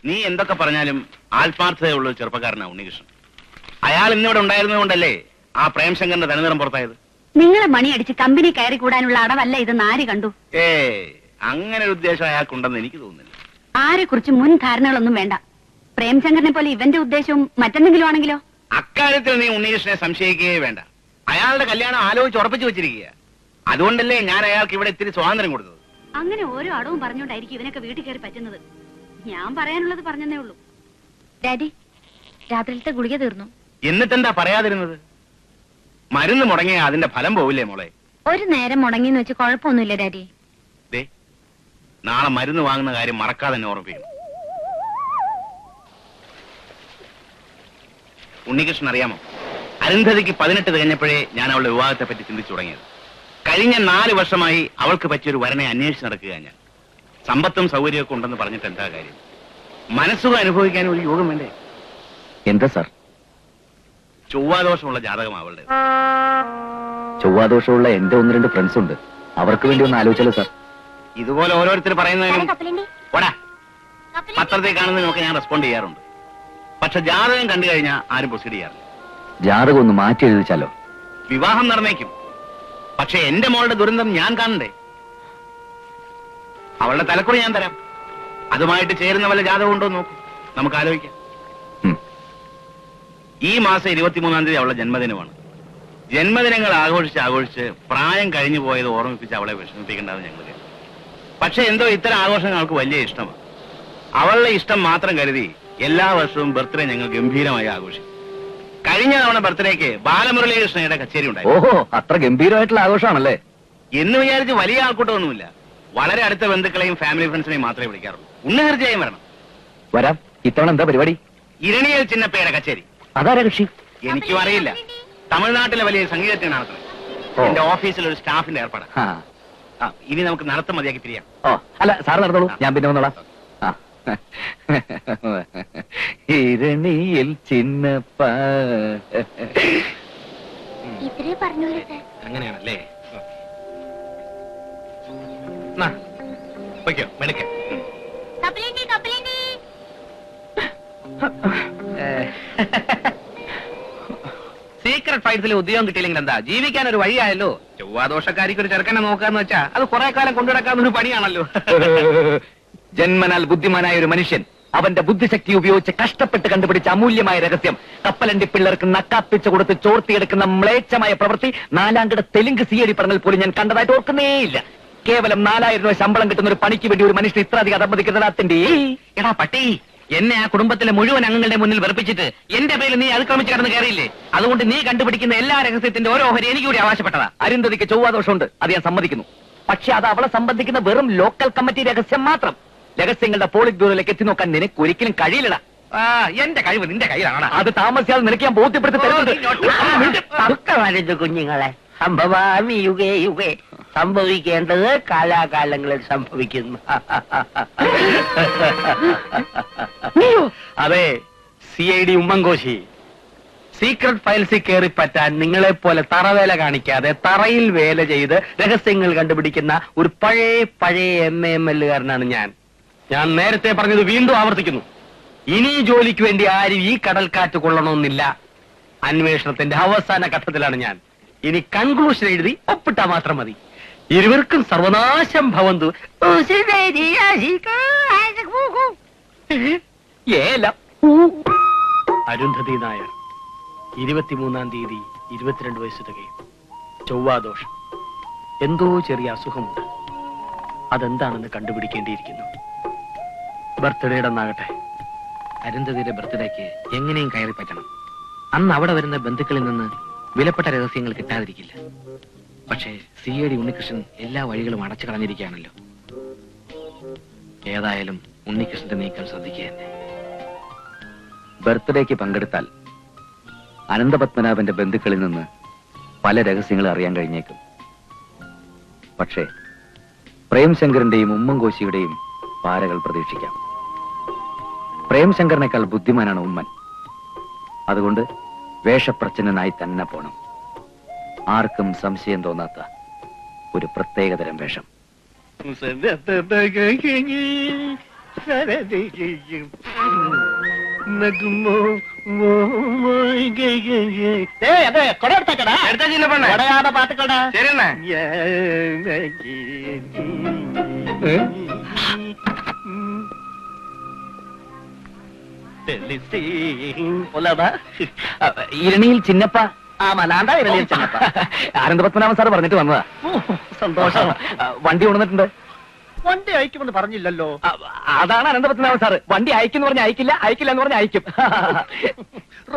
നീ എന്തൊക്കെ പറഞ്ഞാലും ആത്മാർത്ഥതയുള്ള ഒരു ചെറുപ്പക്കാരനാണ് ഉണ്ണികൃഷ്ണൻ. അയാൾ ഇന്നിവിടെ ഉണ്ടായിരുന്നതുകൊണ്ടല്ലേ ആ പ്രേംശങ്കറിന്റെ തനിനിറം പുറത്തായത്. നിങ്ങളെ മണിയടിച്ച് കമ്പനി കയറി കൂടാനുള്ള അടവല്ല ഇതെന്ന് ആര് കണ്ടു? അങ്ങനെ ഒരു ഉദ്ദേശം അയാൾക്കുണ്ടെന്ന് എനിക്ക് തോന്നുന്നില്ല. ആരെ കുറിച്ച് മുൻ ധാരണകളൊന്നും വേണ്ട. പ്രേംശങ്കറിനെ പോലെ ഇവന്റെ ഉദ്ദേശവും മറ്റെന്തെങ്കിലും ആണെങ്കിലോ? അക്കാര്യത്തിൽ നീ ഉണ്ണികൃഷ്ണനെ സംശയിക്കുകയേ വേണ്ട. അയാളുടെ കല്യാണം ആലോചിച്ച് ഉറപ്പിച്ചു വെച്ചിരിക്കുക. അതുകൊണ്ടല്ലേ ഞാൻ അയാൾക്ക് ഇവിടെ ഇത്തിരി സ്വാതന്ത്ര്യം കൊടുത്തത്. അങ്ങനെ ഓരോ അടവും പറഞ്ഞുകൊണ്ടായിരിക്കും ഇവനൊക്കെ വീട്ടിൽ കയറി പറ്റുന്നത്. ഞാൻ പറയാനുള്ളത് പറഞ്ഞതേ ഉള്ളൂ. ഡാഡി, രാത്രിയിലത്തെ ഗുളിക തീർന്നു. എന്നിട്ടെന്താ പറയാതിരുന്നത്? മരുന്ന് മുടങ്ങിയ അതിന്റെ ഫലം പോവില്ലേ മോളെ? ഒരു നേരം മുടങ്ങിന്ന് വെച്ച് കുഴപ്പമൊന്നുമില്ല ഡാഡി. നാളെ മരുന്ന് വാങ്ങുന്ന കാര്യം മറക്കാതെ തന്നെ ഓർമ്മിപ്പിക്കണം. ഉണ്ണികൃഷ്ണൻ അറിയാമോ, അരുന്ധതിക്ക് 18 തികഞ്ഞപ്പോഴേ ഞാൻ അവളുടെ വിവാഹത്തെ പറ്റി ചിന്തിച്ചു തുടങ്ങിയത്. കഴിഞ്ഞ 4 വർഷമായി അവൾക്ക് പറ്റിയൊരു വരനെ അന്വേഷിച്ച് നടക്കുക ഞാൻ. സമ്പത്തും സൗകര്യമൊക്കെ ഉണ്ടെന്ന് പറഞ്ഞിട്ട് എന്താ കാര്യം? മനസ്സുഖം അനുഭവിക്കാൻ ഒരു യോഗം വേണ്ടേ? എന്താ സാർ? ചൊവ്വാദോഷമുള്ള ജാതകം അവളുടെ. ചൊവ്വാദോഷമുള്ള എന്റെ 1-2 ഫ്രണ്ട്സ് ഉണ്ട്. അവർക്ക് വേണ്ടി ഒന്ന് ആലോചിച്ചാലോ സാർ? ഇതുപോലെ ഓരോരുത്തർ പറയുന്നതിനും പത്രത്തിൽ കാണുന്നതിനൊക്കെ ഞാൻ റെസ്പോണ്ട് ചെയ്യാറുണ്ട്. പക്ഷെ ജാതകം കണ്ടു കഴിഞ്ഞാൽ ആരും പ്രൊസീഡ് ചെയ്യാറില്ല. ജാതകം ഒന്ന് മാറ്റി എഴുതിച്ചാലോ? വിവാഹം നടന്നേക്കും, പക്ഷെ എന്റെ മോളുടെ ദുരന്തം ഞാൻ കാണണ്ടേ? അവളുടെ തലക്കുറി ഞാൻ തരാം. അതുമായിട്ട് ചേരുന്ന വല്ല ജാതകം ഉണ്ടോ നോക്കൂ, നമുക്ക് ആലോചിക്കാം. ഈ മാസം 23-ാം തീയതി അവളുടെ ജന്മദിനമാണ്. ജന്മദിനങ്ങൾ ആഘോഷിച്ച് പ്രായം കഴിഞ്ഞു പോയത് ഓർമ്മിപ്പിച്ച് അവളെ വിഷമിപ്പിക്കേണ്ടത് ഞങ്ങൾ കരുതി. പക്ഷെ എന്തോ ഇത്തരം ആഘോഷങ്ങൾ അവൾക്ക് വലിയ ഇഷ്ടമാണ്. അവളുടെ ഇഷ്ടം മാത്രം കരുതി എല്ലാ വർഷവും ബർത്ത്ഡേ ഞങ്ങൾ ഗംഭീരമായി ആഘോഷിക്കും. കഴിഞ്ഞ തവണ ബർത്ത്ഡേക്ക് ബാലമുരളീകൃഷ്ണയുടെ കച്ചേരി ഉണ്ടായി. ഓഹോ, അത്ര ഗംഭീരമായിട്ടുള്ള ആഘോഷമാണല്ലേ? എന്ന് വിചാരിച്ച് വലിയ ആൾക്കൂട്ടമൊന്നുമില്ല. വളരെ അടുത്ത ബന്ധുക്കളെയും ഫാമിലി ഫ്രണ്ട്സിനെയും മാത്രമേ വിളിക്കാറുള്ളൂ. ഉണ്ണി തീർച്ചയായും വരണം. വരാം. ഇത്തവണ എന്താ പരിപാടി? ഇരണിയൽ ചിന്നപ്പയുടെ കച്ചേരി. അതാരാ കക്ഷി? എനിക്കും അറിയില്ല. തമിഴ്നാട്ടിലെ വലിയ സംഗീതജ്ഞനാണ്. എന്റെ ഓഫീസിൽ ഒരു സ്റ്റാഫിന്റെ ഏർപ്പാട്. ഇനി നമുക്ക് നടത്തം മതിയാക്കി തിരിയാം. ഓ അല്ല, സാർ നടന്നോളൂ, ഞാൻ പിന്നെ വന്നോളാം. ഇരണിയിൽ ചിന്നപ്പ. അങ്ങനെയാണല്ലേ? മെടുക്ക സീക്രട്ട് ഫൈറ്റ്സിൽ ഉദ്യോഗം കിട്ടിയില്ലെങ്കിൽ എന്താ, ജീവിക്കാൻ ഒരു വഴിയായല്ലോ. ചൊവ്വാദോഷക്കാരിക്ക് ഒരു ചെറുക്കനെ നോക്കാന്ന് വെച്ചാ അത് കുറെ കാലം കൊണ്ടുനടക്കാവുന്ന ഒരു പണിയാണല്ലോ. ജന്മനാൽ ബുദ്ധിമാനായ ഒരു മനുഷ്യൻ അവന്റെ ബുദ്ധിശക്തി ഉപയോഗിച്ച് കഷ്ടപ്പെട്ട് കണ്ടുപിടിച്ച അമൂല്യമായ രഹസ്യം കപ്പലണ്ടി പിള്ളേർക്ക് നക്കാപ്പിച്ച് കൊടുത്ത് ചോർത്തിയെടുക്കുന്ന മ്ലേച്ഛമായ പ്രവൃത്തി 4-ാം തെലുങ്ക് CID പടങ്ങൾ പോലും ഞാൻ കണ്ടതായിട്ട് ഓർക്കുന്നേയില്ല. കേവലം 4000 രൂപ ശമ്പളം കിട്ടുന്ന ഒരു പണിക്ക് വേണ്ടി ഒരു മനുഷ്യൻ ഇത്ര അധികം അധപ്പതിക്കുന്നതിന്റെ എടാ പട്ടി, എന്നെ ആ കുടുംബത്തിലെ മുഴുവൻ അംഗങ്ങളുടെ മുന്നിൽ വെറുപ്പിച്ചിട്ട് എന്റെ പേരിൽ നീ അതിക്രമിച്ച് കടന്ന് കയറിയില്ലേ? അതുകൊണ്ട് നീ കണ്ടുപിടിക്കുന്ന എല്ലാ രഹസ്യത്തിന്റെ ഓരോ ഓഹരി എനിക്ക് കൂടി അവകാശപ്പെട്ടതാ. അരുന്ധതിക്ക് ചൊവ്വാദോഷമുണ്ട്, അത് ഞാൻ സമ്മതിക്കുന്നു. പക്ഷെ അത് അവളെ സംബന്ധിക്കുന്ന വെറും ലോക്കൽ കമ്മിറ്റി രഹസ്യം മാത്രം. രഹസ്യങ്ങളുടെ പോളിറ്റ് ബ്യൂറോയിലേക്ക് എത്തി നോക്കാൻ നിനക്ക് ഒരിക്കലും കഴിയില്ലടാ. എന്റെ കഴിവ് നിന്റെ കയ്യിലാണ്. അത് താമസിയാതെ നിനക്ക് ഞാൻ ബോധ്യപ്പെടുത്തി തരുന്നുണ്ട്. കുഞ്ഞുങ്ങളെ, സംഭവാമി യുഗേ യുഗേ, സംഭവിക്കേണ്ടത് കാലാകാലങ്ങളിൽ സംഭവിക്കുന്നു. അതെ, CID ഉമ്മൻകോശി. സീക്രട്ട് ഫയൽസിൽ കയറി പറ്റാൻ നിങ്ങളെ പോലെ തറവേല കാണിക്കാതെ തറയിൽ വേല ചെയ്ത് രഹസ്യങ്ങൾ കണ്ടുപിടിക്കുന്ന ഒരു പഴയ MAML-കാരനാണ് ഞാൻ. ഞാൻ നേരത്തെ പറഞ്ഞത് വീണ്ടും ആവർത്തിക്കുന്നു. ഇനി ജോലിക്ക് വേണ്ടി ആരും ഈ കടൽക്കാറ്റ് കൊള്ളണമെന്നില്ല. അന്വേഷണത്തിന്റെ അവസാന ഘട്ടത്തിലാണ് ഞാൻ. ഇനി കൺക്ലൂഷൻ എഴുതി ഒപ്പിട്ടാ മാത്രം മതി. ഇരുവർക്കും സർവനാശം ഭവന്തു. അരുന്ധതി നായർ, 23-ാം തീയതി 22 വയസ്സ് തികയും. ചൊവ്വാദോഷം. എന്തോ ചെറിയ അസുഖമുണ്ട്. അതെന്താണെന്ന് കണ്ടുപിടിക്കേണ്ടിയിരിക്കുന്നു. ബർത്ത്ഡേയുടെ അന്നാകട്ടെ. അരുന്ധതിയുടെ ബർത്ത്ഡേക്ക് എങ്ങനെയും കയറി പറ്റണം. അന്ന് അവിടെ വരുന്ന ബന്ധുക്കളിൽ നിന്ന് വിലപ്പെട്ട രഹസ്യങ്ങൾ കിട്ടാതിരിക്കില്ല. പക്ഷേ CID ഉണ്ണികൃഷ്ണൻ എല്ലാ വഴികളും അടച്ചു കളഞ്ഞിരിക്കുകയാണല്ലോ. ഏതായാലും ഉണ്ണികൃഷ്ണന്റെ നീക്കം ശ്രദ്ധിക്കുക തന്നെ. ബർത്ത്ഡേക്ക് പങ്കെടുത്താൽ അനന്തപത്മനാഭന്റെ ബന്ധുക്കളിൽ നിന്ന് പല രഹസ്യങ്ങളും അറിയാൻ കഴിഞ്ഞേക്കും. പക്ഷേ പ്രേംശങ്കറിന്റെയും ഉമ്മൻകോശിയുടെയും പാരകൾ പ്രതീക്ഷിക്കാം. പ്രേംശങ്കറിനേക്കാൾ ബുദ്ധിമാനാണ് ഉമ്മൻ. അതുകൊണ്ട് വേഷപ്രച്ഛന്നനായി തന്നെ പോണം. ആർക്കും സംശയം തോന്നാത്ത ഒരു പ്രത്യേകതരം വേഷം. പാട്ടുക്കടാ ഇരണിയിൽ ചിന്നപ്പ ആമലാണ്ട ഇരണിയിൽ ചിന്നപ്പ. ആനന്ദപത്മനാഭൻ സാർ പറഞ്ഞിട്ട് വന്നതാ. സന്തോഷം. വണ്ടി കൊണ്ടുവന്നിട്ടുണ്ട്. വണ്ടി അയക്കുമെന്ന് പറഞ്ഞില്ലല്ലോ. അതാണ് അനന്തപത്മനാഭൻ സാറ്. വണ്ടി അയക്കുന്നു പറഞ്ഞാൽ അയക്കില്ല, അയക്കില്ല എന്ന് പറഞ്ഞാൽ അയക്കും.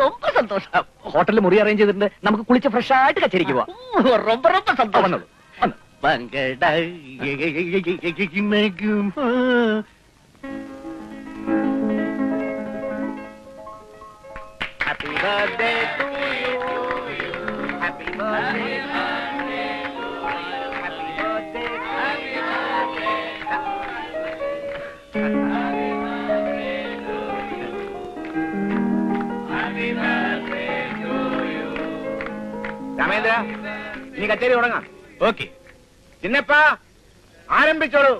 ரொம்ப സന്തോഷം. ഹോട്ടലിൽ മുറി അറേഞ്ച് ചെയ്തിട്ടുണ്ട്. നമുക്ക് കുളിച്ച് ഫ്രഷ് ആയിട്ട് കച്ചേരിക്ക് പോവാം. ரொம்ப ரொம்ப സന്തോഷം. വന്നോളൂ. Happy birthday to you. Happy birthday. Happy birthday. Ramendra, ഇനി കച്ചേരി തുടങ്ങാം. ഓക്കെ ചിന്നപ്പ, ആരംഭിച്ചോളൂ.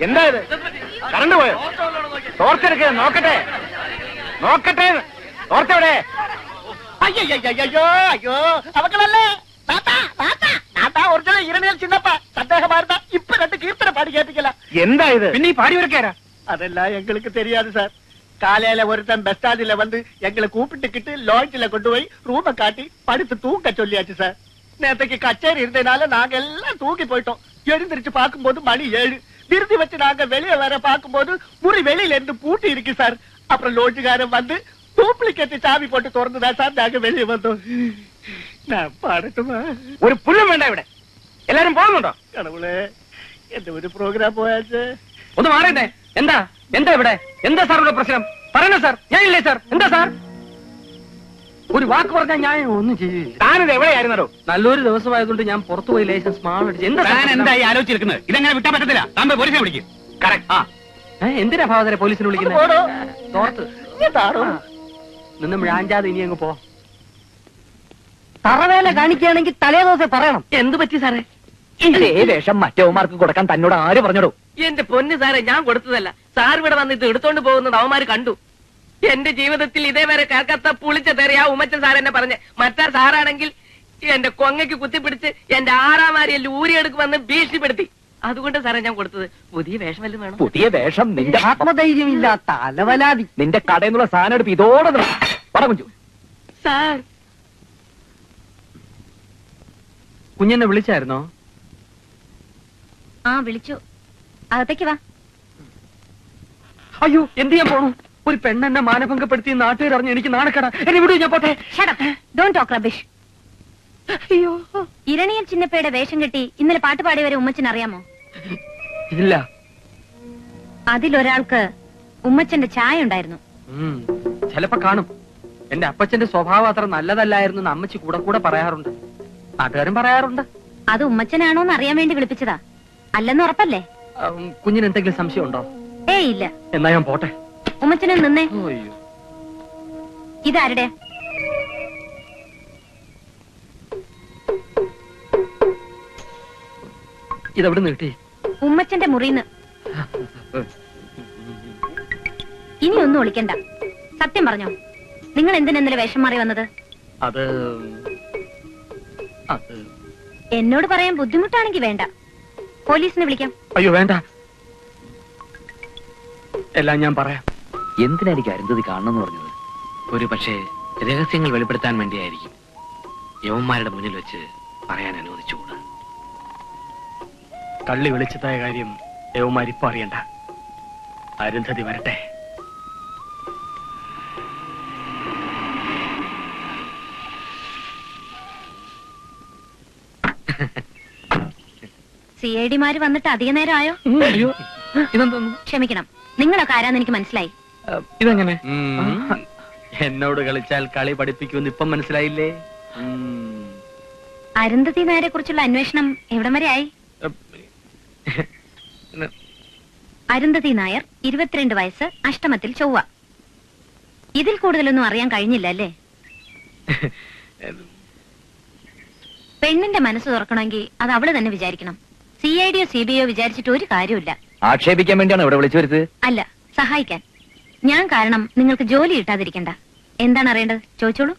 എന്താ ഇത്? കറണ്ട് പോയോ? ടോർച്ചെടുക്ക, നോക്കട്ടെ നോക്കട്ടെ. ടോർച്ചെവിടെ? അയ്യോ അയ്യോ, അവക്കളല്ലേ ഒറിജിനൽ ഇരണിയൽ ചിന്നപ്പ. അദ്ദേഹമായിരുന്ന ഇപ്പൊ 2 കീർത്തന പാടി കേട്ടിക്കല. എന്താ ഇത്? പിന്നെ ഈ പാടിവരക്കാരാ? அதெல்லாம் எங்களுக்கு தெரியாது சார். காலையில ஒருத்தன் பஸ் ஸ்டாண்ட்ல வந்து எங்களை கூப்பிட்டுக்கிட்டு லாட்ஜ்ல கொண்டு போய் ரூமை காட்டி படுத்து தூங்க சொல்லியாச்சு சார். நேற்றுக்கு கச்சேரி இருந்ததுனால நாங்க எல்லாம் தூங்கி போயிட்டோம். எழுந்திருச்சு பார்க்கும்போது மணி 7. விருதி வச்சு நாங்க வெளியே வர பார்க்கும்போது முறி வெளியில இருந்து பூட்டி இருக்கு சார். அப்புறம் லோட்ஜுக்காரன் வந்து டூப்ளிகேட் சாவி போட்டு திறந்துதான் சார் நாங்க வெளியே வந்தோம். நான் பாடட்டுமா? ഒരു പുല്ലും വേണ്ട ഇവിടെ. എല്ലാരും പോകുന്നുണ്ടോ? கடவுளே, எந்த ஒரு ப்ரோக்ராம் போயாச்சு. ഒന്ന് മാറിയേ. എന്താ എന്താ ഇവിടെ? എന്താ സാർ ഇവിടെ പ്രശ്നം? പറയണ സാർ. ഞാനില്ലേ സാർ? എന്താ സാർ? ഒരു വാക്ക് പറഞ്ഞാൽ ഞാൻ ഒന്നും ചെയ്യില്ല. താനിത് എവിടെയായിരുന്നോ? നല്ലൊരു ദിവസമായതുകൊണ്ട് ഞാൻ പുറത്തു പോയി ലൈസൻസ് മാറിച്ച്. എന്തായി ആലോചിച്ചിരിക്കുന്നത്? ഇതെങ്ങനെ വിട്ടാൻ പറ്റത്തില്ല. താങ്കൾ പോലീസിനെ വിളിക്കും. എന്തിനാ ഭാവതരെ പോലീസിനെ വിളിക്കുന്നത്? നിന്ന് മിഴാഞ്ചാതെ ഇനി അങ്ങ് പോ. തറവേല കാണിക്കുകയാണെങ്കിൽ തലേദിവസം പറയണം. എന്ത് പറ്റി സാറേ? ഇതേ വേഷം മറ്റവന്മാർക്ക് കൊടുക്കാൻ തന്നോട് ആര് പറഞ്ഞോടോ? എന്റെ പൊന്ന് സാറേ, ഞാൻ കൊടുത്തതല്ല. സാർ ഇവിടെ വന്ന് ഇത് എടുത്തോണ്ട് പോകുന്നത് അവന്മാര് കണ്ടു. എന്റെ ജീവിതത്തിൽ ഇതേവരെ കേൾക്കാത്ത പുളിച്ച തെറി ആ ഉമ്മച്ചൻ സാർ എന്നെ പറഞ്ഞ്. മറ്റാ സാറാണെങ്കിൽ എന്റെ കൊങ്ങയ്ക്ക് കുത്തിപ്പിടിച്ച് എന്റെ 6ആം വാരിയെല്ലാം ഊരിയെടുക്കുമെന്ന് ഭീഷണിപ്പെടുത്തി. അതുകൊണ്ട് സാറേ ഞാൻ കൊടുത്തത്. പുതിയ വേഷം വല്ലതും വേണം. പുതിയ വേഷം? നിന്റെ ആത്മധൈര്യമില്ലാത്ത അലവലാതി. നിന്റെ കടയിൽ നിന്നുള്ള സാധനം എടുപ്പ് ഇതോടെ കുഞ്ചു. സാർ, കുഞ്ഞെന്നെ വിളിച്ചായിരുന്നോ? ആ വിളിച്ചു. അകത്തേക്ക് വാ. അയ്യോ, എന്ത് ചെയ്യാൻ പോണു? ഒരു പെണ്ണെന്നെ മാനഭംഗപ്പെടുത്തി നാട്ടുകാർ അറിഞ്ഞ് എനിക്ക് നാണക്കട. എന്നെ വിടൂ, ഞാൻ പോട്ടെ. Shut up. Don't talk rubbish. അയ്യോ, ഇരണിയൽ ചിന്നപ്പയുടെ വേഷം കെട്ടി ഇന്നലെ പാട്ട് പാടിയവരെ ഉമ്മച്ചൻ അറിയാമോ? ഇല്ല. അതിലൊരാൾക്ക് ഉമ്മച്ചന്റെ ചായ ഉണ്ടായിരുന്നു. ചിലപ്പോ കാണും. എന്റെ അപ്പച്ചന്റെ സ്വഭാവം അത്ര നല്ലതല്ലായിരുന്നു എന്ന് അമ്മച്ചി കൂടെ കൂടെ പറയാറുണ്ട്. നാട്ടുകാരും പറയാറുണ്ട്. അത് ഉമ്മച്ചനാണോന്ന് അറിയാൻ വേണ്ടി വിളിപ്പിച്ചതാ. അല്ലെന്ന് ഉറപ്പല്ലേ? കുഞ്ഞിന് എന്തെങ്കിലും സംശയം ഉണ്ടോ? ഏയ് ഇല്ല. എന്നാ ഞാൻ പോട്ടെ. ഉമ്മച്ചനെ നിന്നേ. അയ്യോ, ഇതാരുടെ? ഇതെവിടെ നിന്ന് കിട്ടി? ഉമ്മച്ചന്റെ മുറിന്ന്. ഇനി ഒന്നും ഒളിക്കണ്ട. സത്യം പറഞ്ഞോ, നിങ്ങൾ എന്തിനാ ഇന്നലെ വേഷം മാറി വന്നത്? അത് എന്നോട് പറയാൻ ബുദ്ധിമുട്ടാണെങ്കിൽ വേണ്ട. പോലീസിനെ വിളിക്കാം. അയ്യോ വേണ്ട, എല്ലാം ഞാൻ പറയാം. എന്തിനായിരിക്കും അരുന്ധതി കാണണമെന്ന് പറഞ്ഞത്? ഒരു പക്ഷേ രഹസ്യങ്ങൾ വെളിപ്പെടുത്താൻ വേണ്ടിയായിരിക്കും. യവന്മാരുടെ മുന്നിൽ വെച്ച് പറയാൻ അനുവദിച്ചുകൂടാ. കള്ളി വിളിച്ചതായ കാര്യം യവന്മാരിപ്പോ അറിയണ്ട. അരുന്ധതി വരട്ടെ. CID-മാര് വന്നിട്ട് അധിക നേരം ആയോ? അയ്യോ, ഇതെന്തോന്നു? ക്ഷമിക്കണം, നിങ്ങളൊക്കെ ആരാന്ന് എനിക്ക് മനസ്സിലായി. ഇതെങ്ങനെ? എന്നോട് കളിച്ചാൽ കളി പഠിപ്പിക്കുമെന്ന് ഇപ്പം മനസ്സിലായില്ലേ? അരുന്ധതി നായരെ കുറിച്ചുള്ള അന്വേഷണം എവിടം വരെ ആയി? അരുന്ധതി നായർ 22 വയസ്സ്, അഷ്ടമത്തിൽ ചൊവ്വ. ഇതിൽ കൂടുതലൊന്നും അറിയാൻ കഴിഞ്ഞില്ല അല്ലേ? പെണ്ണിന്റെ മനസ്സ് തുറക്കണമെങ്കിൽ അത് അവള് തന്നെ വിചാരിക്കണം. CID-യോ CBIയോ വിചാരിച്ചിട്ട് ഒരു കാര്യമില്ല. ആക്ഷേപിക്കാൻ വേണ്ടിയാണ് ഇവിടെ വിളിച്ചു വരുന്നത്? അല്ല, സഹായിക്കാൻ. ഞാൻ കാരണം നിങ്ങൾക്ക് ജോലി കിട്ടാതിരിക്കണ്ട. എന്താണ് അറിയേണ്ടത്? ചോദിച്ചോളൂ.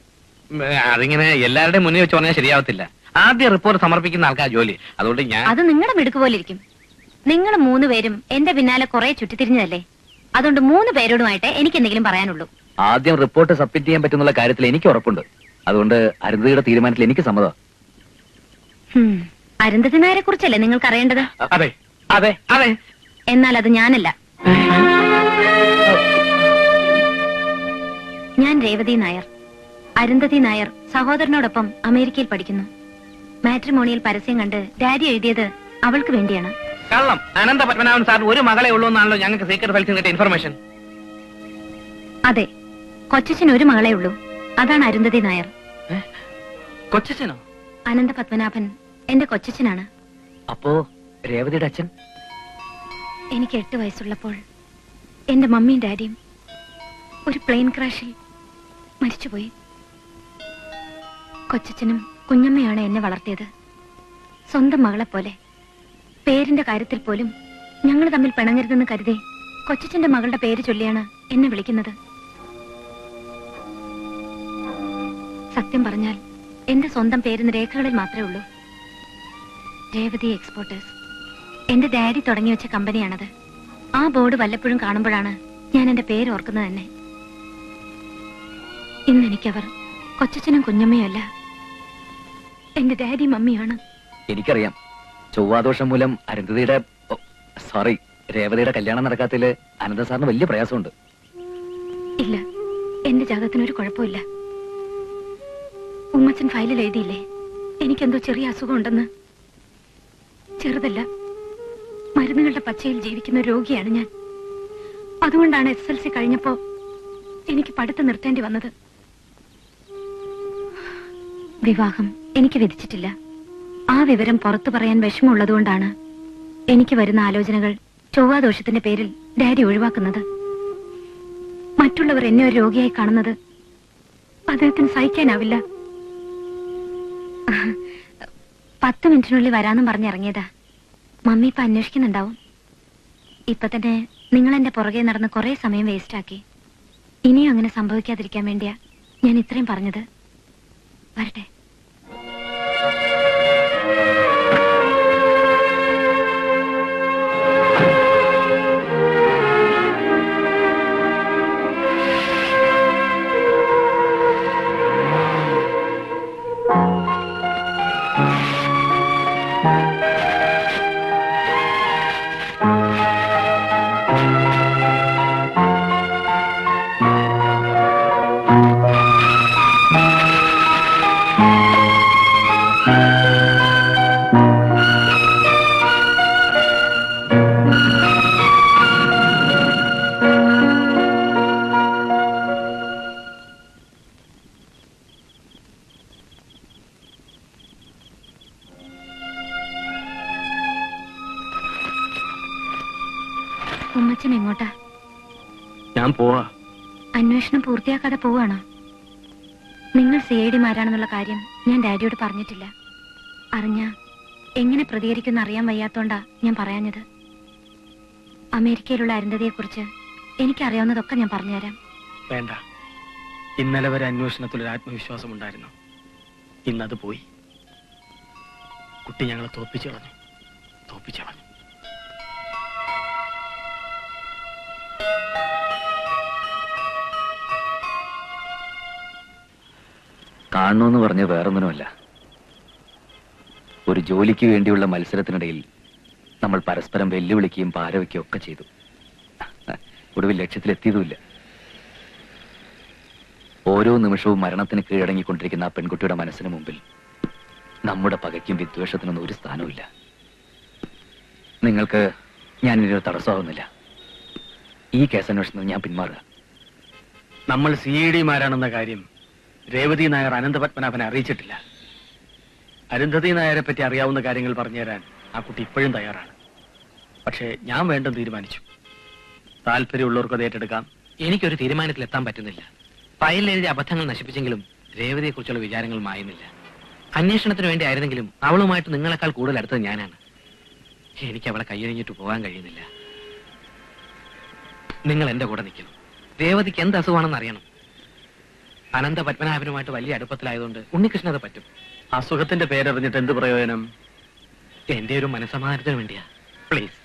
അതിങ്ങനെ എല്ലാവരുടെയും മുന്നിൽ വെച്ച് പറഞ്ഞാൽ ശരിയാവത്തില്ല. ആദ്യ റിപ്പോർട്ട് സമർപ്പിക്കുന്ന ആൾക്കാർ ജോലി. അതുകൊണ്ട് ഞാൻ അത് നിങ്ങളുടെ മിടുക്ക് പോലെ ഇരിക്കും. നിങ്ങൾ 3 പേരും എന്റെ പിന്നാലെ കുറെ ചുറ്റിത്തിരിഞ്ഞതല്ലേ. അതുകൊണ്ട് 3 പേരോടുമായിട്ട് എനിക്ക് എന്തെങ്കിലും പറയാനുള്ളൂ. ആദ്യം റിപ്പോർട്ട് സബ്മിറ്റ് ചെയ്യാൻ പറ്റുന്നുള്ള കാര്യത്തിൽ എനിക്ക് ഉറപ്പുണ്ട്. അതുകൊണ്ട് അരുന്ധതിയുടെ തീരുമാനത്തിൽ എനിക്ക് സമ്മതം. അരുന്ധതി നായരെ കുറിച്ചല്ലേ നിങ്ങൾക്ക് അറിയേണ്ടത്? അതെ അതെ അതെ. എന്നാൽ അത് ഞാനല്ല. ഞാൻ രേവതി നായർ. അരുന്ധതി നായർ സഹോദരനോടൊപ്പം അമേരിക്കയിൽ പഠിക്കുന്നു. മാട്രിമോണിയൽ പരസ്യം കണ്ട് ഡാഡി എഴുതിയത് അവൾക്ക് വേണ്ടിയാണ്. കള്ളം. അനന്ത പത്മനാഭൻ സാറിന് ഒരു മകളെ ഉള്ളൂ എന്നാണല്ലോ ഞങ്ങൾക്ക് സീക്രട്ട് ഫയൽസിൽ കിട്ടിയ ഇൻഫർമേഷൻ. അതെ, കൊച്ചച്ഛന് ഒരു മകളെ ഉള്ളൂ. അതാണ് അരുന്ധതി നായർ. കൊച്ചച്ഛനോ? അനന്ത പത്മനാഭൻ എന്റെ കൊച്ചച്ഛനാണ്. അപ്പോ രേവതിയുടെ അച്ഛൻ? എനിക്ക് 8 വയസ്സുള്ളപ്പോൾ എന്റെ മമ്മിയും ഡാഡിയും ഒരു പ്ലെയിൻ ക്രാഷിൽ മരിച്ചുപോയി. കൊച്ചച്ഛനും കുഞ്ഞമ്മയാണ് എന്നെ വളർത്തിയത്. സ്വന്തം മകളെ പോലെ. പേരിന്റെ കാര്യത്തിൽ പോലും ഞങ്ങൾ തമ്മിൽ പിണങ്ങരുതെന്ന് കരുതി കൊച്ചച്ഛന്റെ മകളുടെ പേര് ചൊല്ലിയാണ് എന്നെ വിളിക്കുന്നത്. സത്യം പറഞ്ഞാൽ എന്റെ സ്വന്തം പേരിന് രേഖകളിൽ മാത്രമേ ഉള്ളൂ. രേവതി എക്സ്പോർട്ടേഴ്സ്. എന്റെ ഡാഡി തുടങ്ങി വെച്ച കമ്പനിയാണത്. ആ ബോർഡ് വല്ലപ്പോഴും കാണുമ്പോഴാണ് ഞാൻ എന്റെ പേര് ഓർക്കുന്നത് തന്നെ. ഇന്ന് എനിക്കവർ കൊച്ചച്ഛനും കുഞ്ഞമ്മയും അല്ല, എന്റെ ഡാഡി മമ്മിയാണ്. എനിക്കറിയാം. ചൊവ്വാദോഷം മൂലം അരുന്ധതിയുടെ രേവതിയുടെ കല്യാണം നടക്കാത്തതില് അനന്ത സാറിന് വലിയ പ്രയാസമുണ്ട്. ഇല്ല, എന്റെ ജാതകത്തിനൊരു കുഴപ്പമില്ല. ഉമ്മച്ചൻ ഫയലിൽ എഴുതിയില്ലേ എനിക്കെന്തോ ചെറിയ അസുഖം ഉണ്ടെന്ന്? ചെറുതല്ല, മരുന്നുകളുടെ പച്ചയിൽ ജീവിക്കുന്ന രോഗിയാണ് ഞാൻ. അതുകൊണ്ടാണ് SSLC കഴിഞ്ഞപ്പോ എനിക്ക് പഠിത്തം നിർത്തേണ്ടി വന്നത്. വിവാഹം എനിക്ക് വിധിച്ചിട്ടില്ല. ആ വിവരം പുറത്തു പറയാൻ വിഷമമുള്ളതുകൊണ്ടാണ് എനിക്ക് വരുന്ന ആലോചനകൾ ചൊവ്വാദോഷത്തിന്റെ പേരിൽ ഡാഡി ഒഴിവാക്കുന്നത്. മറ്റുള്ളവർ എന്നെ ഒരു രോഗിയായി കാണുന്നത് അദ്ദേഹത്തിന് സഹിക്കാനാവില്ല. 10 മിനിറ്റിനുള്ളിൽ വരാന്നും പറഞ്ഞിറങ്ങിയതാ. മമ്മി ഇപ്പൊ അന്വേഷിക്കുന്നുണ്ടാവും. ഇപ്പൊ തന്നെ നിങ്ങൾ എന്റെ പുറകെ നടന്ന് കുറെ സമയം വേസ്റ്റ് ആക്കി. ഇനിയും അങ്ങനെ സംഭവിക്കാതിരിക്കാൻ വേണ്ടിയാ ഞാൻ ഇത്രയും പറഞ്ഞത്. വരട്ടെ. ഉമ്മച്ചൻ എങ്ങോട്ടാ? ഞാൻ പോവാ. അന്വേഷണം പൂർത്തിയാക്കാതെ പോവാണോ? നിങ്ങൾ CID-മാരാണെന്നുള്ള കാര്യം ഞാൻ ഡാഡിയോട് പറഞ്ഞിട്ടില്ല. അറിഞ്ഞ എങ്ങനെ പ്രതികരിക്കുന്ന അറിയാൻ വയ്യാത്തോണ്ടാ ഞാൻ പറയാഞ്ഞത്. അമേരിക്കയിലുള്ള അരുന്ധതിയെക്കുറിച്ച് എനിക്കറിയാവുന്നതൊക്കെ ഞാൻ പറഞ്ഞുതരാം. വേണ്ട. ഇന്നലെ വരെ അന്വേഷണത്തിൽ ഒരു ആത്മവിശ്വാസം ഉണ്ടായിരുന്നു. ഇന്നത് പോയി. കുട്ടി ഞങ്ങളെ തോൽപ്പിച്ചു കളഞ്ഞു. കാണണമെന്ന് പറഞ്ഞ വേറൊന്നിനുമല്ല. ഒരു ജോലിക്ക് വേണ്ടിയുള്ള മത്സരത്തിനിടയിൽ നമ്മൾ പരസ്പരം വെല്ലുവിളിക്കുകയും പാരവയ്ക്കുകയും ഒക്കെ ചെയ്തു. ഒടുവിൽ ലക്ഷ്യത്തിലെത്തിയതുമില്ല. ഓരോ നിമിഷവും മരണത്തിന് കീഴടങ്ങിക്കൊണ്ടിരിക്കുന്ന ആ പെൺകുട്ടിയുടെ മനസ്സിന് മുമ്പിൽ നമ്മുടെ പകയ്ക്കും വിദ്വേഷത്തിനൊന്നും ഒരു സ്ഥാനവുമില്ല. നിങ്ങൾക്ക് ഞാൻ ഇതിനൊരു തടസ്സമാവുന്നില്ല. ഈ കേസ് അന്വേഷണത്തിൽ ഞാൻ പിന്മാറുക. നമ്മൾ CID-മാരാണെന്ന കാര്യം രേവതി നായർ അനന്തപത്മനാഭനെ അറിയിച്ചിട്ടില്ല. അരുന്ധതി നായരെ പറ്റി അറിയാവുന്ന കാര്യങ്ങൾ പറഞ്ഞുതരാൻ ആ കുട്ടി ഇപ്പോഴും തയ്യാറാണ്. പക്ഷേ ഞാൻ വേണ്ടെന്ന് തീരുമാനിച്ചു. താല്പര്യമുള്ളവർക്ക് അത് ഏറ്റെടുക്കാം. എനിക്കൊരു തീരുമാനത്തിലെത്താൻ പറ്റുന്നില്ല. ഫയലിൽ എഴുതിയ അബദ്ധങ്ങൾ നശിപ്പിച്ചെങ്കിലും രേവതിയെ കുറിച്ചുള്ള വിചാരങ്ങൾ മായുന്നില്ല. അന്വേഷണത്തിന് വേണ്ടി ആയിരുന്നെങ്കിലും അവളുമായിട്ട് നിങ്ങളെക്കാൾ കൂടുതൽ അടുത്തത് ഞാനാണ്. എനിക്ക് അവളെ കൈയൊഴിഞ്ഞിട്ട് പോകാൻ കഴിയുന്നില്ല. നിങ്ങൾ എന്റെ കൂടെ നിൽക്കണം. രേവതിക്ക് എന്ത് അസുഖമാണെന്ന് അറിയണം. അനന്ത പത്മനാഭനുമായിട്ട് വലിയ അടുപ്പത്തിലായതുകൊണ്ട് ഉണ്ണികൃഷ്ണത് പറ്റും. അസുഖത്തിന്റെ പേരറിഞ്ഞിട്ട് എന്ത് പ്രയോജനം? എന്റെ ഒരു മനസ്സമാധാനത്തിന് വേണ്ടിയാ. പ്ലീസ്.